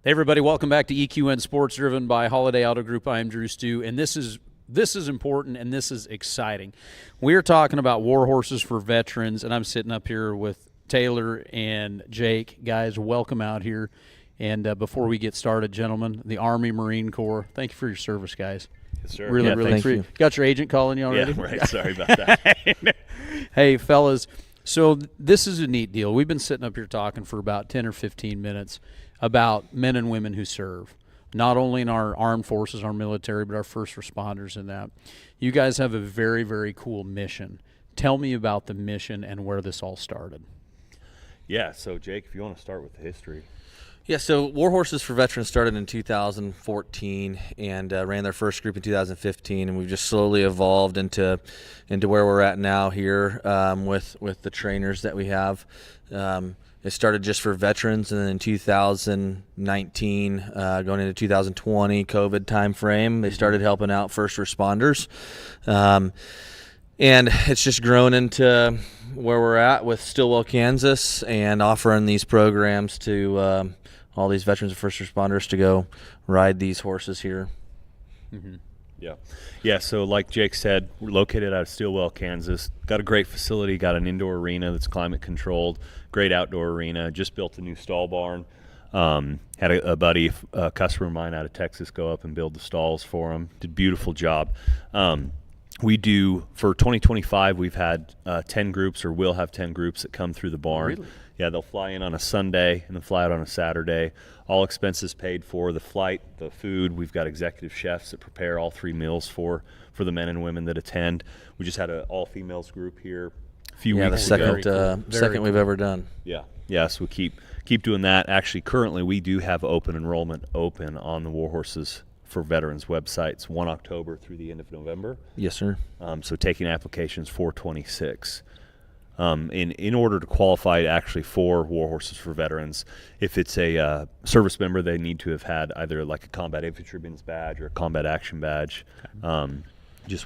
Hey everybody, welcome back to EQN Sports, driven by Holiday Auto Group. I am Drew Stew, and this is important and this is exciting. We're talking about war horses for veterans, and I'm sitting up here with Taylor and Jake. Guys, welcome out here. And before we get started, gentlemen, the Army Marine Corps, thank you for your service, guys. Yes, sir. Really thank you. Got your agent calling you already? Yeah, right. Sorry about that. Hey, fellas, so this is a neat deal. We've been sitting up here talking for about 10 or 15 minutes about men and women who serve, not only in our armed forces, our military, but our first responders and that. You guys have a very, very cool mission. Tell me about the mission and where this all started. Yeah, so Jake, if you want to start with the history. Yeah, so War Horses for Veterans started in 2014 and ran their first group in 2015, and we've just slowly evolved into where we're at now here with the trainers that we have. It started just for veterans, and then in 2019, going into 2020, COVID timeframe, they started helping out first responders. And it's just grown into where we're at with Stillwell, Kansas, and offering these programs to all these veterans and first responders to go ride these horses here. Mm-hmm. Yeah, so like Jake said, we're located out of Stillwell, Kansas. Got a great facility, got an indoor arena that's climate controlled, great outdoor arena, just built a new stall barn. Had a buddy, a customer of mine out of Texas, go up and build the stalls for him. Did a beautiful job. We do, for 2025, we've had 10 groups, or will have 10 groups that come through the barn. Really? Yeah, they'll fly in on a Sunday and then fly out on a Saturday. All expenses paid for, the flight, the food. We've got executive chefs that prepare all 3 meals for the men and women that attend. We just had an all-females group here a few weeks ago. The second we've ever done. Yeah, so we keep doing that. Actually, currently we do have open enrollment open on the War Horses for Veterans website. It's 1 October through the end of November. Yes, sir. So taking applications 4/26. In order to qualify actually for War Horses for Veterans, if it's a service member, they need to have had either like a combat infantryman's badge or a combat action badge. Okay.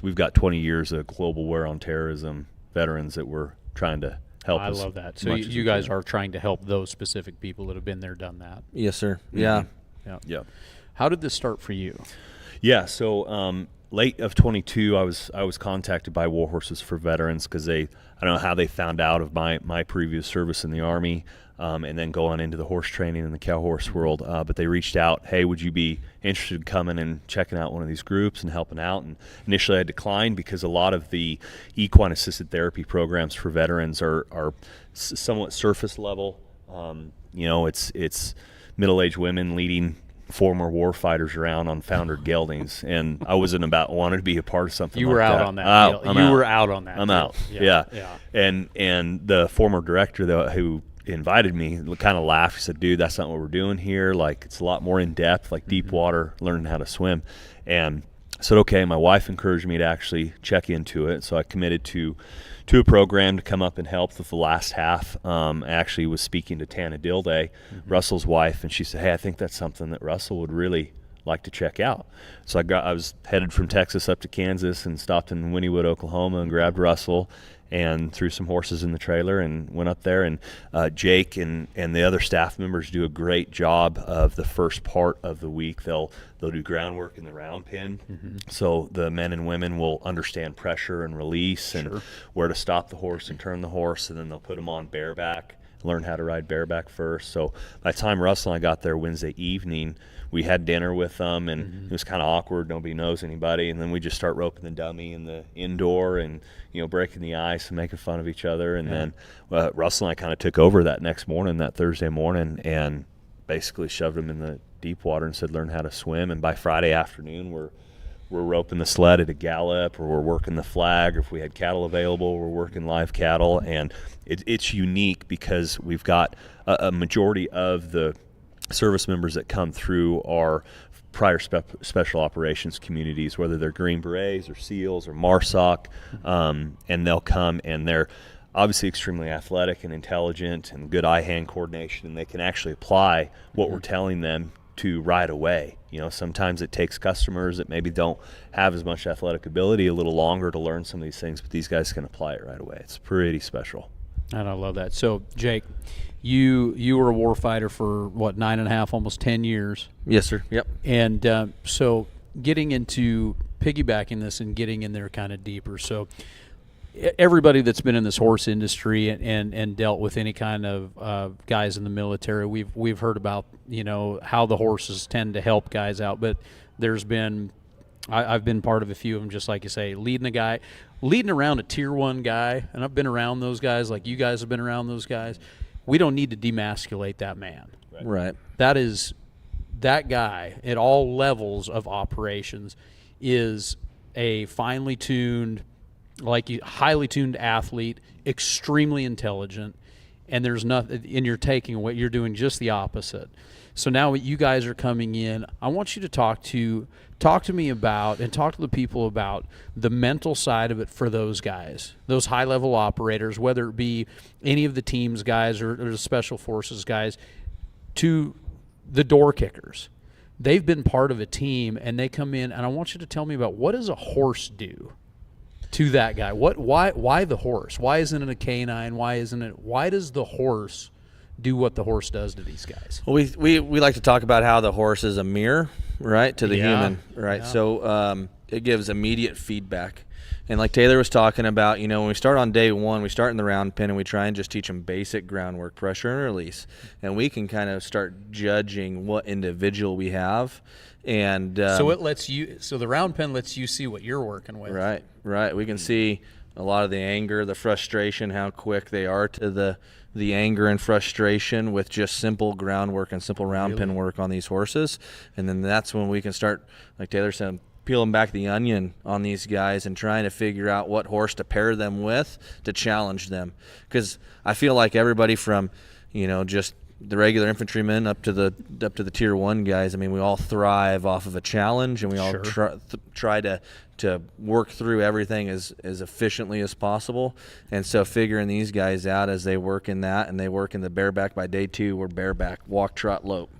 We've got 20 years of global war on terrorism veterans that we're trying to help. I love that. So you guys are trying to help those specific people that have been there, done that. Yes, sir. Mm-hmm. Yeah. How did this start for you? Yeah, so late of 22, I was contacted by War Horses for Veterans because I don't know how they found out of my previous service in the Army, and then going into the horse training in the cow horse world. But they reached out, hey, would you be interested in coming and checking out one of these groups and helping out? And initially I declined because a lot of the equine assisted therapy programs for veterans are somewhat surface level. It's middle-aged women leading former war fighters around on foundered geldings, and I wasn't wanted to be a part of something. You like were out that. on that. I'm you out. were out on that. I'm deal. out. Yeah. And the former director though, who invited me, kind of laughed. He said, "Dude, that's not what we're doing here. Like, it's a lot more in depth, like deep water, learning how to swim." And I said, "Okay." My wife encouraged me to actually check into it, so I committed to a program to come up and help with the last half. I actually was speaking to Tana Dilday, Russell's wife, and she said, "Hey, I think that's something that Russell would really like to check out." So I was headed from Texas up to Kansas and stopped in Wynnewood, Oklahoma, and grabbed Russell and threw some horses in the trailer and went up there. And Jake and the other staff members do a great job of the first part of the week. They'll do groundwork in the round pen, so the men and women will understand pressure and release and where to stop the horse and turn the horse, and then they'll put them on bareback, learn how to ride bareback first. So by the time Russell and I got there Wednesday evening, we had dinner with them, and it was kind of awkward. Nobody knows anybody, and then we just start roping the dummy in the indoor and breaking the ice and making fun of each other. And then Russell and I kind of took over that next morning, that Thursday morning, and basically shoved him in the deep water and said, "Learn how to swim." And by Friday afternoon, we're roping the sled at a gallop, or we're working the flag, or if we had cattle available, we're working live cattle. And it's unique because we've got a majority of the service members that come through are prior special operations communities, whether they're Green Berets or SEALs or MARSOC, and they'll come, and they're obviously extremely athletic and intelligent and good eye-hand coordination, and they can actually apply what we're telling them to right away. Sometimes it takes customers that maybe don't have as much athletic ability a little longer to learn some of these things, but these guys can apply it right away. It's pretty special. And I love that. So, Jake, you were a war fighter for, what, 9.5, almost 10 years. Yes, sir. Yep. And so getting into piggybacking this and getting in there kind of deeper. So everybody that's been in this horse industry and dealt with any kind of guys in the military, we've heard about, how the horses tend to help guys out. But there's been I've been part of a few of them, just like you say, leading around a tier 1 guy, and I've been around those guys like you guys have been around those guys. We don't need to demasculate that man. Right. That guy at all levels of operations is a finely tuned, highly tuned athlete, extremely intelligent, and there's nothing, and you're taking away, you're doing just the opposite. So now you guys are coming in. I want you to talk to me about and talk to the people about the mental side of it for those guys, those high-level operators, whether it be any of the teams guys or the special forces guys, to the door kickers. They've been part of a team, and they come in, and I want you to tell me about, what does a horse do to that guy? Why the horse? Why isn't it a canine? Why does the horse do what the horse does to these guys? Well, we like to talk about how the horse is a mirror, right, to the human, right? Yeah. So it gives immediate feedback. And like Taylor was talking about, when we start on day 1, we start in the round pen and we try and just teach them basic groundwork, pressure and release. And we can kind of start judging what individual we have. And so the round pen lets you see what you're working with. Right. We can see a lot of the anger, the frustration, how quick they are to the anger and frustration with just simple groundwork and simple round pen work on these horses. And then that's when we can start, like Taylor said, peeling back the onion on these guys and trying to figure out what horse to pair them with to challenge them. Because I feel like everybody from, just the regular infantrymen up to the tier 1 guys, I mean, we all thrive off of a challenge, and we all try to work through everything as efficiently as possible. And so figuring these guys out as they work in that, and they work in the bareback, by day 2, we're bareback, walk, trot, lope,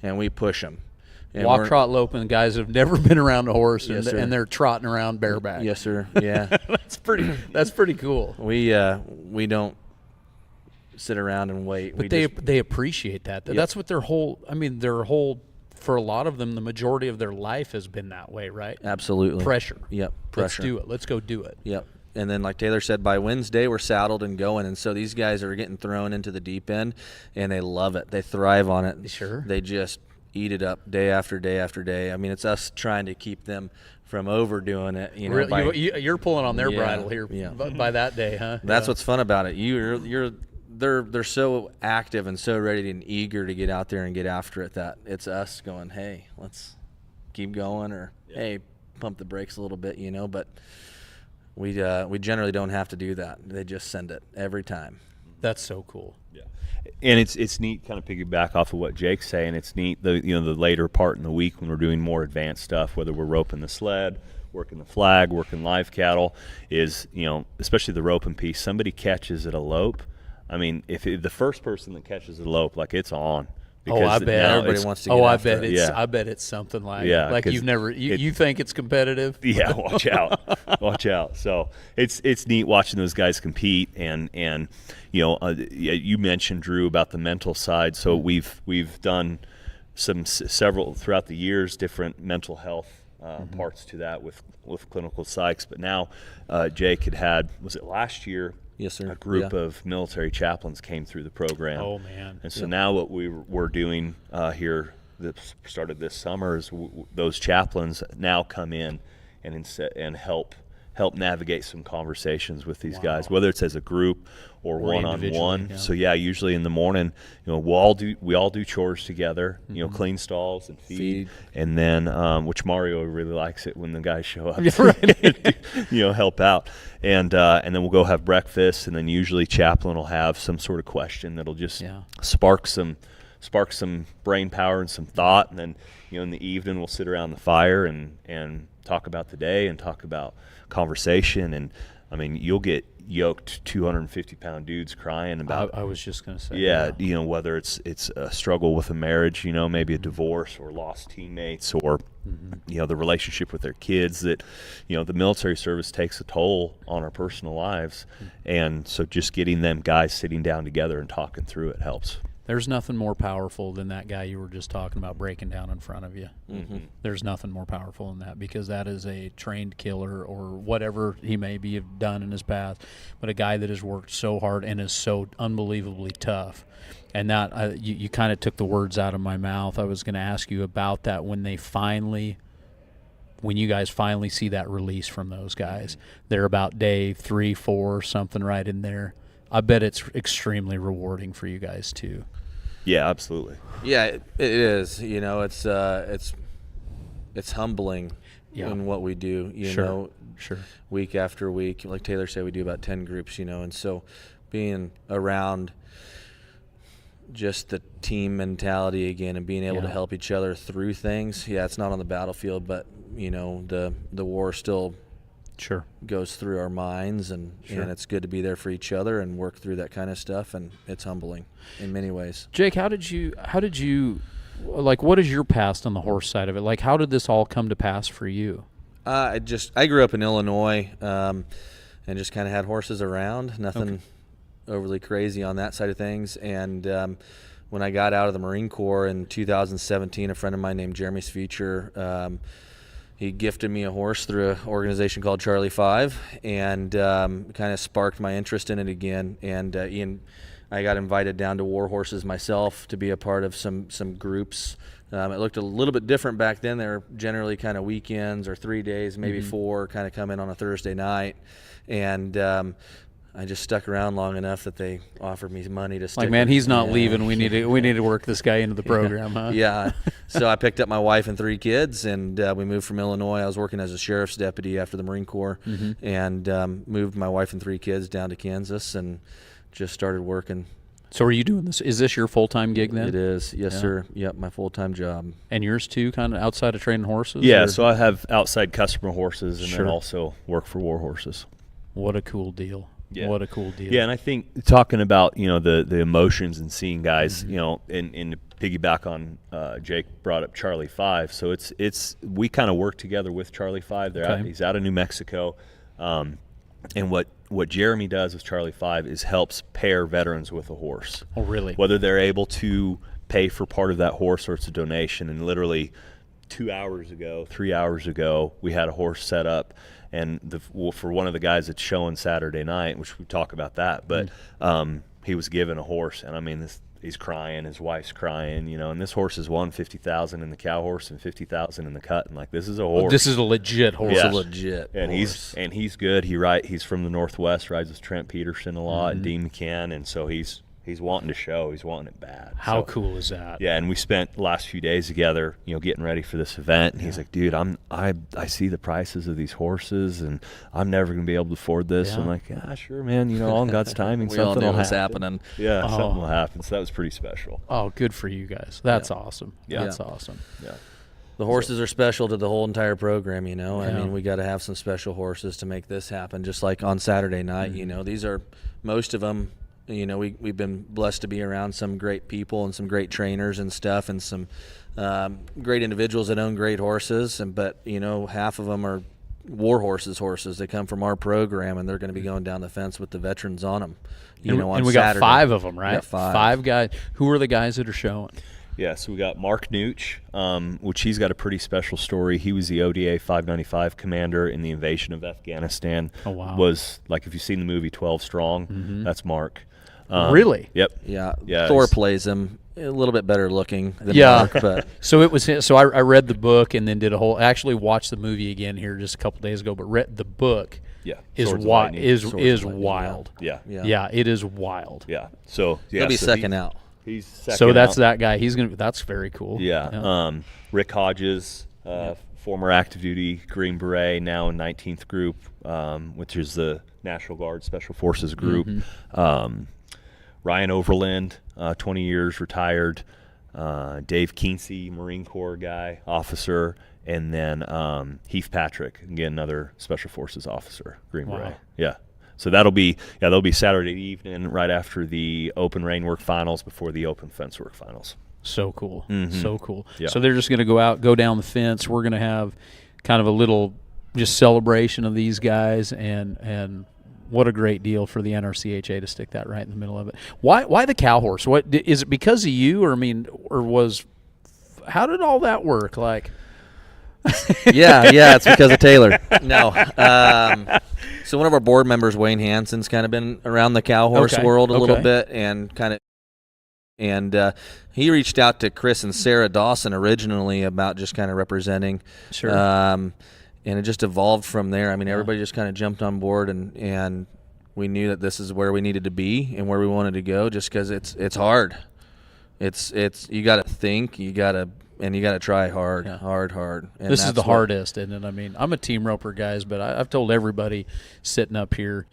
and we push them. Walk, trot, lope, and guys have never been around a horse, Yes, and they're trotting around bareback. Yes, sir. Yeah. That's pretty cool. We don't sit around and wait. But they appreciate that. Yep. That's what their whole for a lot of them, the majority of their life has been that way, right? Absolutely. Pressure. Yep. Pressure. Let's do it. Let's go do it. Yep. And then, like Taylor said, by Wednesday, we're saddled and going. And so these guys are getting thrown into the deep end, and they love it. They thrive on it. Sure. They just eat it up day after day after day. I mean, it's us trying to keep them from overdoing it. You're pulling on their bridle here by that day, huh? That's what's fun about it. They're so active and so ready and eager to get out there and get after it that it's us going, hey, let's keep going, or hey, pump the brakes a little bit, But we generally don't have to do that. They just send it every time. That's so cool. Yeah. And it's neat, kind of piggyback off of what Jake's saying. It's neat the later part in the week when we're doing more advanced stuff, whether we're roping the sled, working the flag, working live cattle, is especially the roping piece. Somebody catches at a lope. I mean, if the first person that catches a lope, like, it's on. I bet everybody wants to get after it. I bet it's something like you've never you think it's competitive. Yeah, watch out. So it's neat watching those guys compete, and you mentioned, Drew, about the mental side. So we've done several throughout the years, different mental health parts to that with clinical psychs. But now Jake had was it last year? Yes, sir. A group of military chaplains came through the program. Oh, man. And so now what we're doing here that started this summer is those chaplains now come in and help navigate some conversations with these guys, whether it's as a group or one-on-one. Yeah. So usually in the morning, we all do chores together, clean stalls and feed. And then which Mario really likes it when the guys show up, help out. And then we'll go have breakfast, and then usually chaplain will have some sort of question that'll just spark some brain power and some thought. And then in the evening we'll sit around the fire and talk about the day and talk about conversation. And I mean, you'll get yoked 250-pound dudes crying about. I was just going to say. Yeah, you know, whether it's a struggle with a marriage, you know, maybe a divorce or lost teammates, or you know, the relationship with their kids. That, you know, the military service takes a toll on our personal lives, and so just getting them guys sitting down together and talking through it helps. There's nothing more powerful than that guy you were just talking about breaking down in front of you. There's nothing more powerful than that, because that is a trained killer or whatever he may be have done in his past, but a guy that has worked so hard and is so unbelievably tough. And that you kind of took the words out of my mouth. I was going to ask you about that when you guys finally see that release from those guys. They're about day 3, 4, something right in there. I bet it's extremely rewarding for you guys too. Yeah, absolutely. Yeah, it is. You know, it's humbling in what we do. You know, week after week, like Taylor said, we do about 10 groups. You know, and so being around just the team mentality again and being able to help each other through things. Yeah, it's not on the battlefield, but you know, the war still goes through our minds, and it's good to be there for each other and work through that kind of stuff, and it's humbling in many ways. Jake, how did you like, what is your past on the horse side of it? Like, how did this all come to pass for you? I grew up in Illinois, and just kind of had horses around, nothing overly crazy on that side of things. And when I got out of the Marine Corps in 2017, a friend of mine named Jeremy's Future, he gifted me a horse through an organization called Charlie 5, and kind of sparked my interest in it again. And I got invited down to War Horses myself to be a part of some groups. It looked a little bit different back then. They were generally kind of weekends or 3 days, maybe 4, kind of come in on a Thursday night. And I just stuck around long enough that they offered me money to stick. Like, man, he's not leaving. We need to work this guy into the program, huh? Yeah. So I picked up my wife and 3 kids, and we moved from Illinois. I was working as a sheriff's deputy after the Marine Corps, and moved my wife and 3 kids down to Kansas and just started working. So are you doing this? Is this your full-time gig then? It is. Yes, sir. Yep, my full-time job. And yours too, kind of outside of training horses? Yeah, or? So I have outside customer horses, and then also work for War Horses. What a cool deal. Yeah. What a cool deal. Yeah, and I think talking about, you know, the emotions and seeing guys, you know, and to piggyback on Jake brought up Charlie 5. So it's we kind of work together with Charlie 5. He's out of New Mexico. And what Jeremy does with Charlie 5 is helps pair veterans with a horse. Oh, really? Whether they're able to pay for part of that horse or it's a donation. And literally 3 hours ago, we had a horse set up. And for one of the guys that's showing Saturday night, which we talk about that, but he was given a horse, and I mean, he's crying, his wife's crying, you know, and this horse has won $50,000 in the cow horse and $50,000 in the cut, and like, this is a horse. This is a legit horse. Yeah. A legit and horse. he's good. He's from the Northwest, rides with Trent Peterson a lot, and Dean McCann, and so he's wanting to show. He's wanting it bad. How cool is that? Yeah, and we spent the last few days together, you know, getting ready for this event. And he's like, dude, I see the prices of these horses, and I'm never going to be able to afford this. Yeah. I'm like, yeah, sure, man. You know, all in God's timing, We all something knew will what's happen. happening. Yeah, something will happen. So that was pretty special. Oh, good for you guys. That's awesome. Yeah. That's awesome. Yeah. The horses are special to the whole entire program, you know. Yeah. I mean, we got to have some special horses to make this happen, just like on Saturday night, you know. These are, most of them, you know, we've been blessed to be around some great people and some great trainers and stuff, and some great individuals that own great horses. But, you know, half of them are War Horses. They come from our program, and they're going to be going down the fence with the veterans on them. You know, on and we Saturday. got 5 of them, right? We got 5. 5 guys. Who are the guys that are showing? Yeah, so we got Mark Nooch, which he's got a pretty special story. He was the ODA 595 commander in the invasion of Afghanistan. Oh, wow. Was, like, if you've seen the movie 12 Strong, that's Mark. Really? Yep. Yeah. Yeah, Thor plays him a little bit better looking than Yeah. Mark, but So it was. So I read the book and then actually watched the movie again here just a couple days ago. But read the book. Yeah. Is Swords of wild. Lightning. Is Swords of Lightning, wild. Yeah. Yeah. It is wild. Yeah. So yeah, he'll be so second out. He's second So that's out. that guy. That's very cool. Yeah. Rick Hodges, former active duty Green Beret, now in 19th Group, which is the National Guard Special Forces group. Ryan Overland, 20 years retired. Dave Keensey, Marine Corps guy, officer, and then Heath Patrick, again, another Special Forces officer, Green Wow. Beret. Yeah. So that'll be Saturday evening right after the open rein work finals, before the open fence work finals. So cool. Mm-hmm. So cool. Yeah. So they're just going to go down the fence. We're going to have kind of a little just celebration of these guys, and what a great deal for the NRCHA to stick that right in the middle of it. Why the cow horse? What is it, because of you, or how did all that work? Like, yeah, it's because of Taylor. No. So one of our board members, Wayne Hansen's kind of been around the cow horse world a little bit, and he reached out to Chris and Sarah Dawson originally about just kind of representing. Sure. And it just evolved from there. I mean, everybody just kind of jumped on board, and we knew that this is where we needed to be and where we wanted to go, just because it's hard. It's you got to think, you got to try hard, hard. And this is the hardest, isn't it? I mean, I'm a team roper, guys, but I've told everybody sitting up here,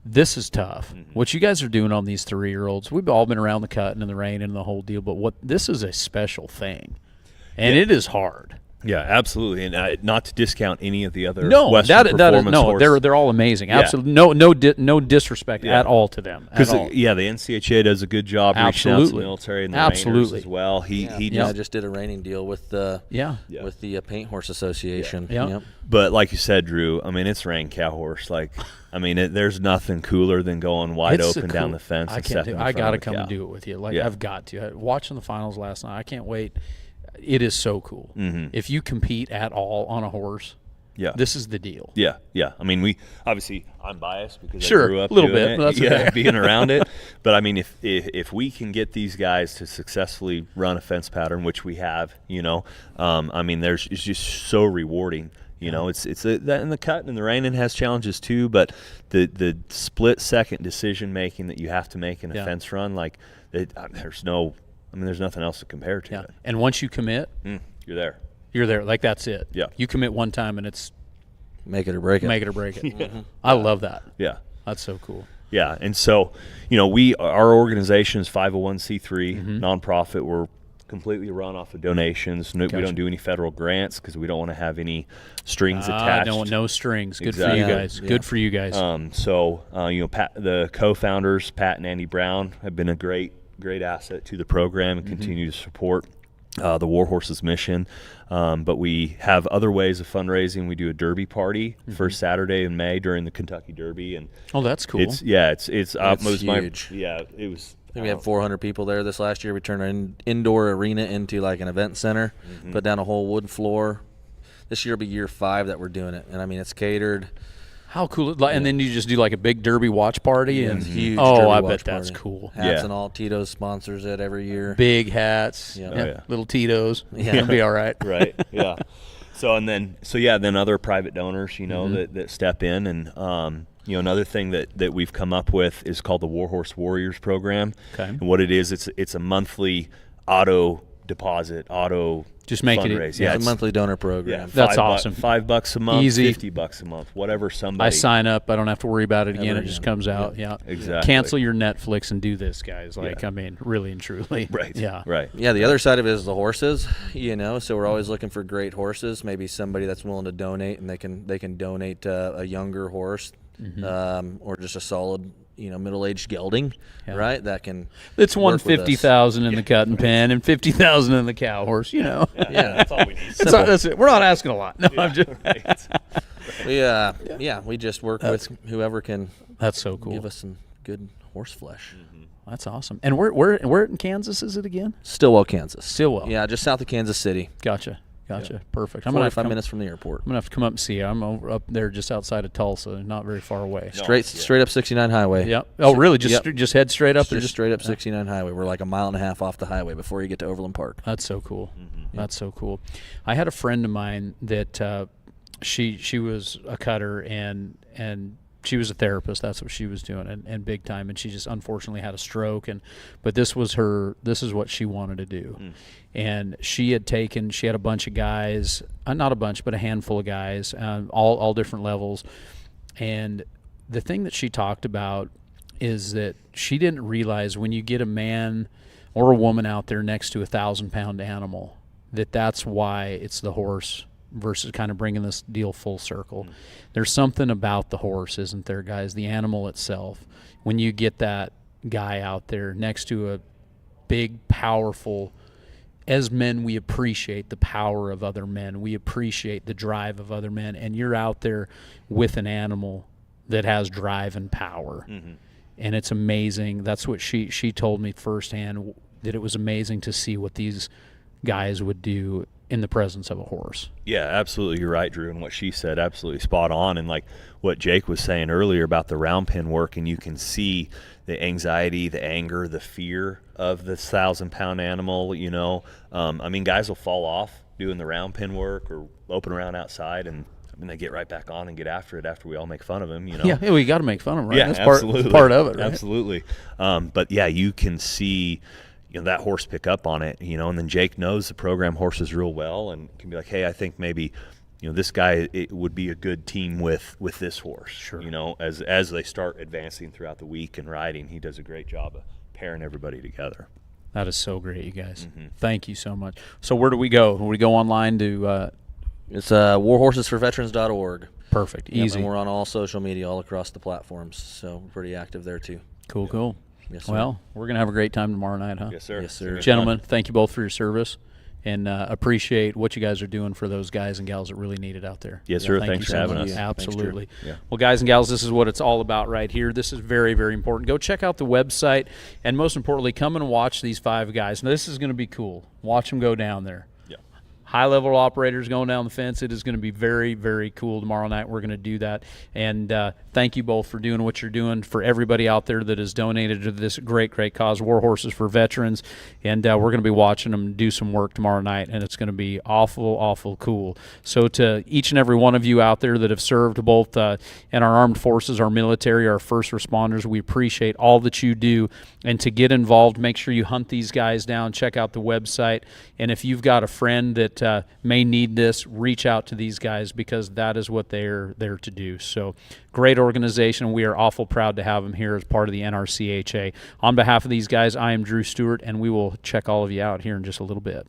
this is tough. Mm-hmm. What you guys are doing on these 3-year-olds, we've all been around the cutting and the rein and the whole deal, but this is a special thing, and it is hard. Yeah, absolutely, and not to discount any of the other Western performance horse. they're all amazing. Yeah. Absolutely, no disrespect at all to them. Because the NCHA does a good job reaching out to the military and the reiners as well. He just did a reining deal with the Paint Horse Association. Yeah. Yep. But like you said, Drew, I mean, it's rein cow horse. Like, I mean, there's nothing cooler than going wide open down the fence. I got to come and do it with you. Like, I've got to. Watching the finals last night, I can't wait. It is so cool. Mm-hmm. If you compete at all on a horse, this is the deal. Yeah. I mean, I'm biased because I grew up a little bit, but that's okay. being around it. But I mean, if we can get these guys to successfully run a fence pattern, which we have, I mean, it's just so rewarding. It's that in the cut and the reining has challenges too, but the split second decision making that you have to make in a fence run, like there's nothing else to compare to it. And once you commit, you're there. You're there. Like, that's it. Yeah. You commit one time, and it's make it or break it. Make it or break it. Yeah. Mm-hmm. I love that. Yeah. That's so cool. Yeah. And so, our organization is 501c3 nonprofit. We're completely run off of donations. We don't do any federal grants because we don't want to have any strings attached. No strings. Good for you guys. Good for you guys. The co-founders, Pat and Andy Brown, have been a great asset to the program and continue to support the War Horses mission. But we have other ways of fundraising. We do a Derby party first Saturday in May during the Kentucky Derby, and that's cool. It's huge. It was. I think we had 400 people there this last year. We turned an indoor arena into like an event center, put down a whole wood floor. This year will be year 5 that we're doing it, and I mean, it's catered. How cool! And then you just do like a big Derby watch party, and huge. I bet that's cool. Hats and all. Tito's sponsors it every year. Big hats, little Tito's. It'll be all right. Right. Yeah. Then other private donors, that step in, and another thing that we've come up with is called the War Horse Warriors program. Okay. And what it is, it's a monthly auto deposit, just make fundraise. It's a monthly donor program. Yeah, that's awesome. $5 a month, easy. $50 a month, whatever somebody. I sign up. I don't have to worry about it again. It just comes out. Yeah, exactly. Cancel your Netflix and do this, guys. I mean, really and truly. Right. Yeah. Right. Yeah. The other side of it is the horses. So we're always looking for great horses. Maybe somebody that's willing to donate, and they can donate a younger horse, or just a solid. Middle-aged gelding, right? That can. It's $150,000 in the cutting pen and $50,000 in the cow horse. Yeah, that's all we need. That's it. We're not asking a lot. No, I'm just. We just work with whoever can. That's so cool. Give us some good horse flesh. That's awesome. And where in Kansas is it again? Stillwell, Kansas. Stillwell. Yeah, just south of Kansas City. Gotcha. Perfect. I'm 45 minutes from the airport. I'm gonna have to come up and see you. I'm up there just outside of Tulsa, not very far away. Straight up 69 highway. Yep. Oh, really? Just head straight up? Just straight up 69 highway. We're like a mile and a half off the highway before you get to Overland Park. That's so cool. That's so cool. I had a friend of mine that she was a cutter and she was a therapist. That's what she was doing, and big time. And she just unfortunately had a stroke. But this is what she wanted to do. And she had a bunch of guys, not a bunch, but a handful of guys, all different levels. And the thing that she talked about is that she didn't realize when you get a man or a woman out there next to a 1,000-pound animal, that's why it's the horse versus kind of bringing this deal full circle. There's something about the horse, isn't there, guys? The animal itself. When you get that guy out there next to a big, powerful, as men, we appreciate the power of other men. We appreciate the drive of other men. And you're out there with an animal that has drive and power. And it's amazing. That's what she told me firsthand, that it was amazing to see what these guys would do in the presence of a horse. Yeah, absolutely. You're right, Drew. And what she said, absolutely spot on. And like what Jake was saying earlier about the round pen work, and you can see the anxiety, the anger, the fear of this 1,000-pound animal, you know. I mean, guys will fall off doing the round pen work or open around outside, and I mean, they get right back on and get after it after we all make fun of him, you know. Yeah, we got to make fun of him, right? Yeah, that's absolutely. part of it, right? Absolutely. But yeah, you can see, you know, that horse pick up on it, you know, and then Jake knows the program horses real well and can be like, hey, I think maybe, you know, this guy, it would be a good team with this horse. Sure. You know, as they start advancing throughout the week and riding, he does a great job of pairing everybody together. That is so great, you guys. Thank you so much. So where do we go? We go online to It's warhorsesforveterans.org. perfect, Yep, easy. and we're on all social media, all across the platforms, so we're pretty active there too. Cool. Yes, sir. Well, we're going to have a great time tomorrow night, huh? Yes, sir. Yes, sir. Gentlemen, thank you both for your service, and appreciate what you guys are doing for those guys and gals that really need it out there. Yes, sir. Thank Thanks you for so having much. us. Absolutely. Thanks, Drew. Yeah. Well, guys and gals, this is what it's all about right here. This is very, very important. Go check out the website, and most importantly, come and watch these 5 guys. Now, this is going to be cool. Watch them go down there. High-level operators going down the fence. It is going to be very, very cool tomorrow night. We're going to do that. And thank you both for doing what you're doing, for everybody out there that has donated to this great, great cause, War Horses for Veterans. And we're going to be watching them do some work tomorrow night, and it's going to be awful, awful cool. So to each and every one of you out there that have served both in our armed forces, our military, our first responders, we appreciate all that you do. And to get involved, make sure you hunt these guys down. Check out the website. And if you've got a friend that may need this, reach out to these guys, because that is what they're there to do. So great organization. We are awful proud to have them here as part of the NRCHA. On behalf of these guys, I am Drew Stewart, and we will check all of you out here in just a little bit.